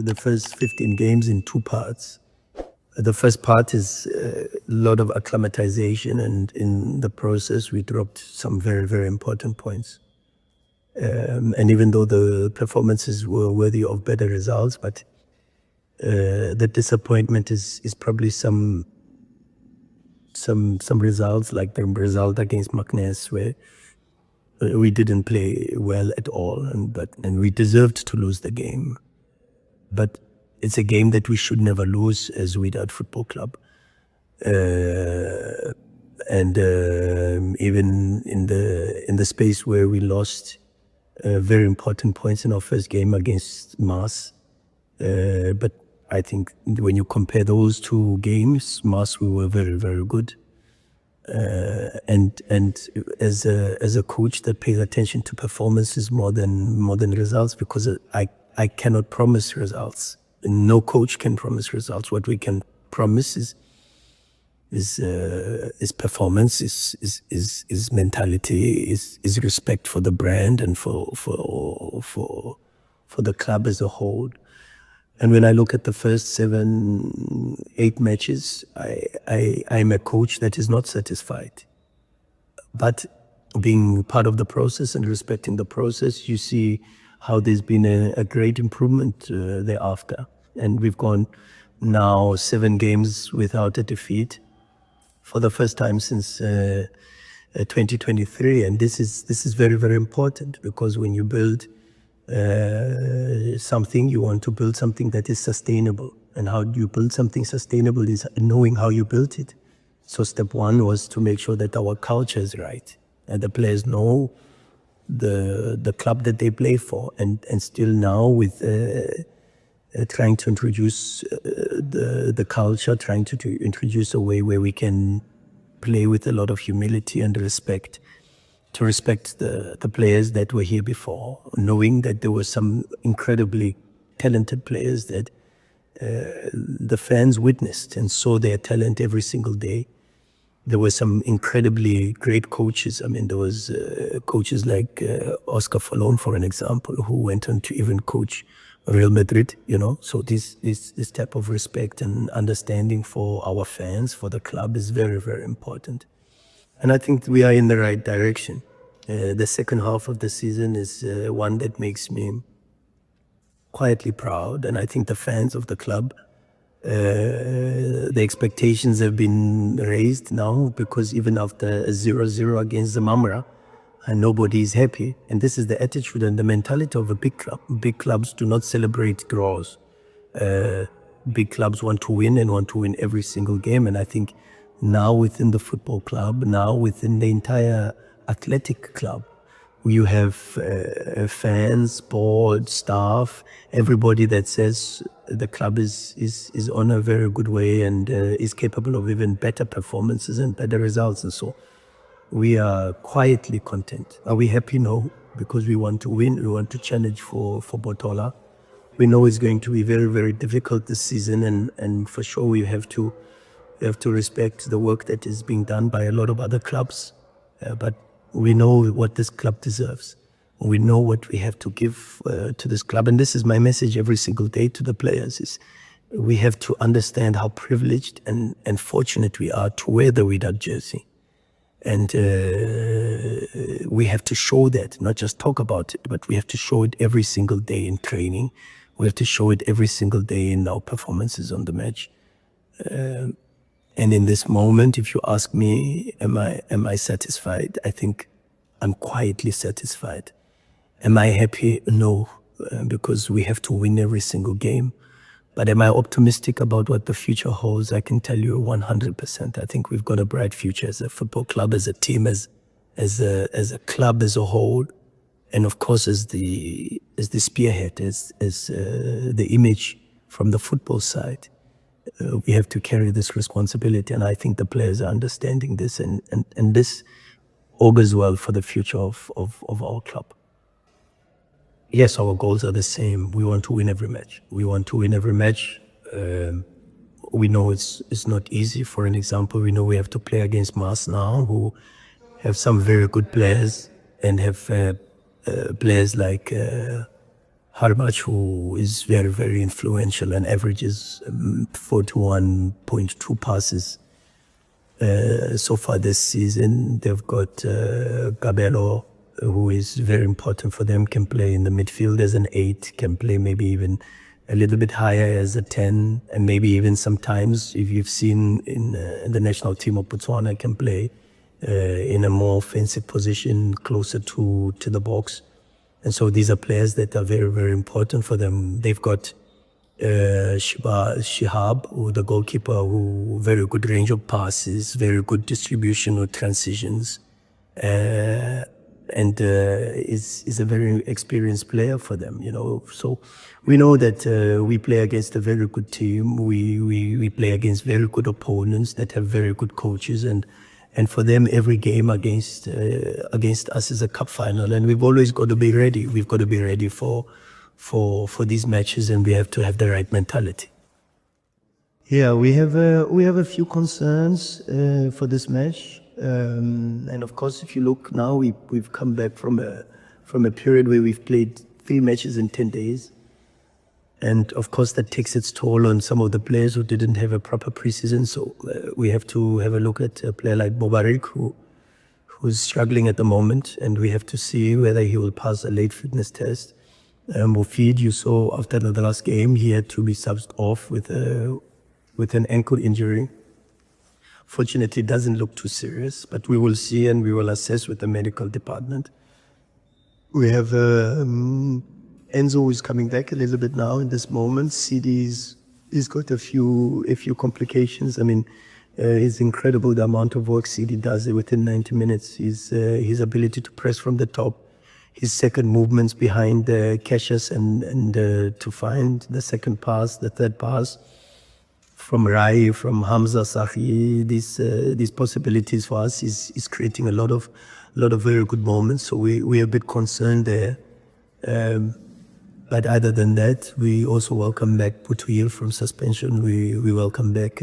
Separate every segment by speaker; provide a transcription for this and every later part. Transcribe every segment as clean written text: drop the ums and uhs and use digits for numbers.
Speaker 1: the first 15 games in two parts. The first part is a lot of acclimatization, and in the process we dropped some very, very important points. And even though the performances were worthy of better results, but the disappointment is probably some results, like the result against Magnus, where we didn't play well at all, and we deserved to lose the game. But it's a game that we should never lose as Wydad Football Club. And even in the space where we lost very important points in our first game against Moss, but I think when you compare those two games, Moss, we were very, very good. And as a coach that pays attention to performances more than results, because I cannot promise results. No coach can promise results. What we can promise is performance, is mentality, is respect for the brand and for the club as a whole. And when I look at the first 7-8 matches, I'm a coach that is not satisfied. But being part of the process and respecting the process, you see how there's been a great improvement thereafter. And we've gone now 7 games without a defeat for the first time since 2023. And this is very, very important, because when you build something, you want to build something that is sustainable. And how do you build something sustainable is knowing how you built it. So step one was to make sure that our culture is right and the players know the club that they play for. And still now with trying to introduce the culture, trying to introduce a way where we can play with a lot of humility and respect, to respect the players that were here before, knowing that there were some incredibly talented players that the fans witnessed and saw their talent every single day. There were some incredibly great coaches. I mean, there was coaches like Oscar Fallon, for an example, who went on to even coach Real Madrid, you know. So this type of respect and understanding for our fans, for the club, is very, very important. And I think we are in the right direction. The second half of the season is one that makes me quietly proud. And I think the fans of the club, the expectations have been raised now, because even after a 0-0 against the Mamra, and nobody is happy. And this is the attitude and the mentality of a big club. Big clubs do not celebrate draws. Big clubs want to win, and want to win every single game. And I think now within the football club, now within the entire athletic club, you have fans, board, staff, everybody that says the club is on a very good way and is capable of even better performances and better results. And so we are quietly content. Are we happy? No, because we want to win. We want to challenge for Botola. We know it's going to be very, very difficult this season, and for sure we have to respect the work that is being done by a lot of other clubs. But we know what this club deserves. We know what we have to give to this club. And this is my message every single day to the players, is we have to understand how privileged and fortunate we are to wear the Wydad jersey. And we have to show that, not just talk about it, but we have to show it every single day in training. We have to show it every single day in our performances on the match. And in this moment, if you ask me, am I satisfied? I think I'm quietly satisfied. Am I happy? No, because we have to win every single game. But am I optimistic about what the future holds? I can tell you 100%. I think we've got a bright future as a football club, as a team, as a club as a whole, and of course as the spearhead, as the image from the football side. We have to carry this responsibility, and I think the players are understanding this, and this augurs well for the future of our club. Yes, our goals are the same. We want to win every match. We want to win every match. We know it's not easy. For an example, we know we have to play against Moss now, who have some very good players, and have players like Harmach, who is very, very influential and averages 41.2 passes so far this season. They've got Gabello, who is very important for them, can play in the midfield as an 8, can play maybe even a little bit higher as a 10, and maybe even sometimes, if you've seen in the national team of Botswana, can play in a more offensive position closer to the box. And so these are players that are very, very important for them. They've got Shihab, who the goalkeeper, who very good range of passes, very good distribution of transitions, and is a very experienced player for them, you know. So we know that we play against a very good team. We play against very good opponents that have very good coaches, and for them, every game against us is a cup final, and we've always got to be ready. We've got to be ready for these matches, and we have to have the right mentality. Yeah, we have a few concerns for this match, and of course, if you look now, we've come back from a period where we've played 3 matches in 10 days. And of course, that takes its toll on some of the players who didn't have a proper preseason. So we have to have a look at a player like Mubaarak, who's struggling at the moment, and we have to see whether he will pass a late fitness test. Mufid, you saw after the last game, he had to be subbed off with an ankle injury. Fortunately, it doesn't look too serious, but we will see and we will assess with the medical department. We have Enzo is coming back a little bit now in this moment. CD's got a few complications. I mean, it's incredible the amount of work CD does within 90 minutes. His ability to press from the top, his second movements behind Cassius and to find the second pass, the third pass from Rai, from Hamza Sahi. These possibilities for us is creating a lot of very good moments. So we're a bit concerned there. But other than that, we also welcome back Putuil from suspension. We welcome back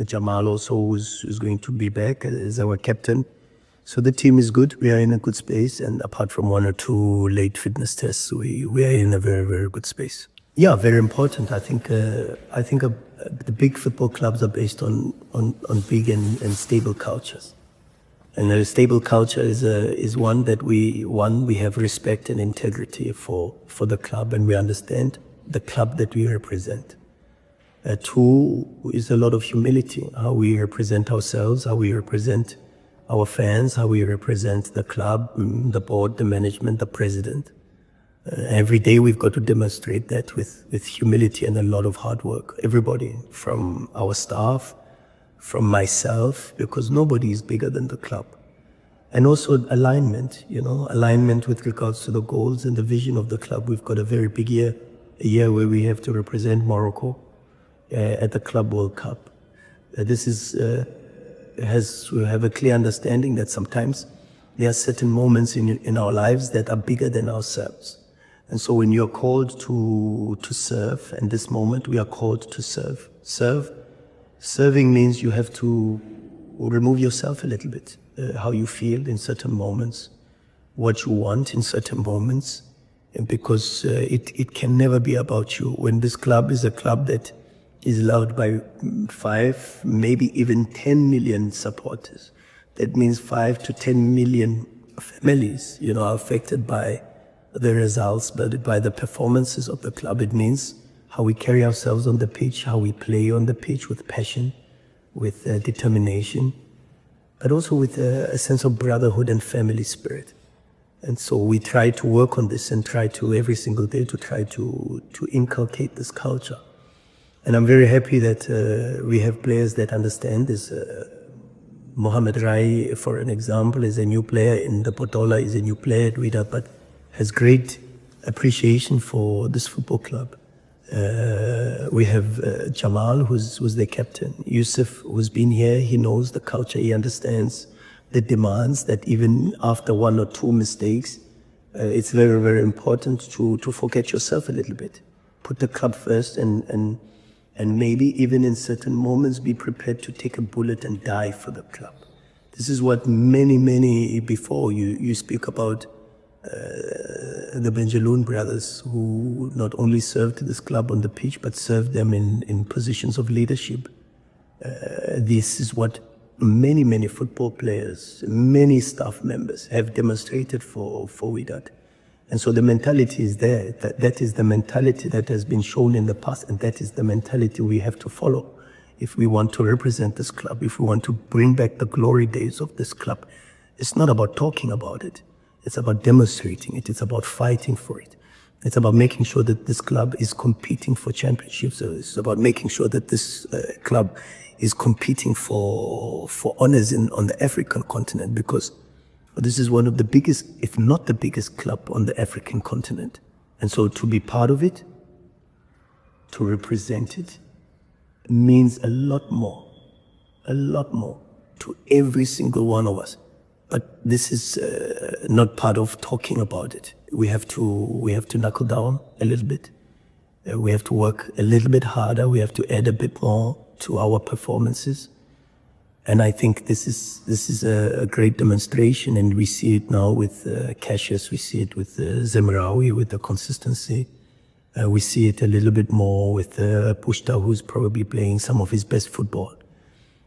Speaker 1: Jamal also, who's going to be back as our captain. So the team is good. We are in a good space, and apart from 1 or 2 late fitness tests, we are in a very, very good space. Yeah, very important. I think the big football clubs are based on big and stable cultures. And a stable culture is one that we have respect and integrity for the club, and we understand the club that we represent. 2 is a lot of humility, how we represent ourselves, how we represent our fans, how we represent the club, the board, the management, the president. Every day we've got to demonstrate that with humility and a lot of hard work. Everybody, from our staff, from myself, because nobody is bigger than the club. And also alignment, alignment with regards to the goals and the vision of the club. We've got a very big year, a year where we have to represent Morocco at the Club World Cup. We have a clear understanding that sometimes there are certain moments in our lives that are bigger than ourselves. And so when you're called to serve, and this moment we are called to serve. Serving means you have to remove yourself a little bit, how you feel in certain moments, what you want in certain moments, and because it can never be about you. When this club is a club that is loved by 5, maybe even 10 million supporters, that means 5 to 10 million families, are affected by the results, but by the performances of the club. It means how we carry ourselves on the pitch, how we play on the pitch with passion, with determination, but also with a sense of brotherhood and family spirit. And so we try to work on this and try to every single day to try to inculcate this culture. And I'm very happy that we have players that understand this. Mohamed Rai, for an example, is a new player in the Potola, is a new player at Wydad, but has great appreciation for this football club. We have Jamal, who's the captain. Yusuf, who's been here, he knows the culture, he understands the demands that even after 1 or 2 mistakes, it's very, very important to forget yourself a little bit. Put the club first and maybe even in certain moments be prepared to take a bullet and die for the club. This is what many before you speak about the Benjaloun brothers, who not only served this club on the pitch, but served them in positions of leadership. This is what many football players, many staff members have demonstrated for Wydad. And so the mentality is there. That is the mentality that has been shown in the past, and that is the mentality we have to follow if we want to represent this club, if we want to bring back the glory days of this club. It's not about talking about it. It's about demonstrating it. It's about fighting for it. It's about making sure that this club is competing for championships. It's about making sure that this club is competing for honors on the African continent, because this is one of the biggest, if not the biggest club on the African continent. And so to be part of it, to represent it, means a lot more to every single one of us. But this is not part of talking about it. We have to knuckle down a little bit. We have to work a little bit harder. We have to add a bit more to our performances. And I think this is a great demonstration, and we see it now with Cassius, we see it with Zemraoui, with the consistency. We see it a little bit more with Pushta, who's probably playing some of his best football.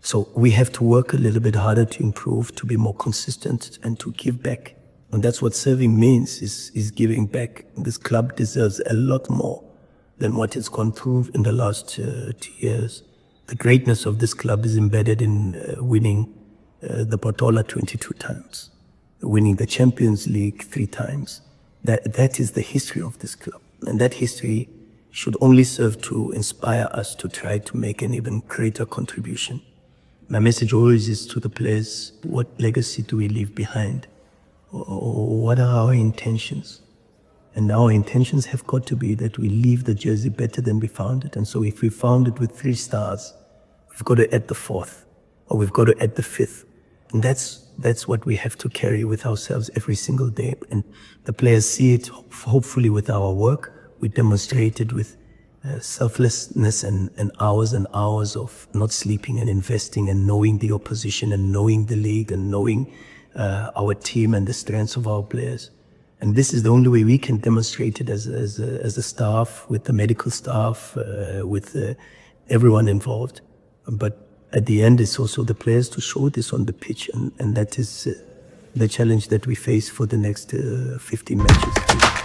Speaker 1: So we have to work a little bit harder to improve, to be more consistent, and to give back. And that's what serving means, is giving back. This club deserves a lot more than what it's gone through in the last 2 years. The greatness of this club is embedded in winning the Portola 22 times, winning the Champions League 3 times. That is the history of this club. And that history should only serve to inspire us to try to make an even greater contribution. My message always is to the players: what legacy do we leave behind? What are our intentions? And our intentions have got to be that we leave the jersey better than we found it. And so if we found it with 3 stars, we've got to add the 4th, or we've got to add the 5th. And that's what we have to carry with ourselves every single day. And the players see it, hopefully, with our work. We demonstrate it with selflessness and hours of not sleeping and investing and knowing the opposition and knowing the league and knowing our team and the strengths of our players. And this is the only way we can demonstrate it as a staff, with the medical staff, with everyone involved. But at the end, it's also the players to show this on the pitch, and that is the challenge that we face for the next 15 matches.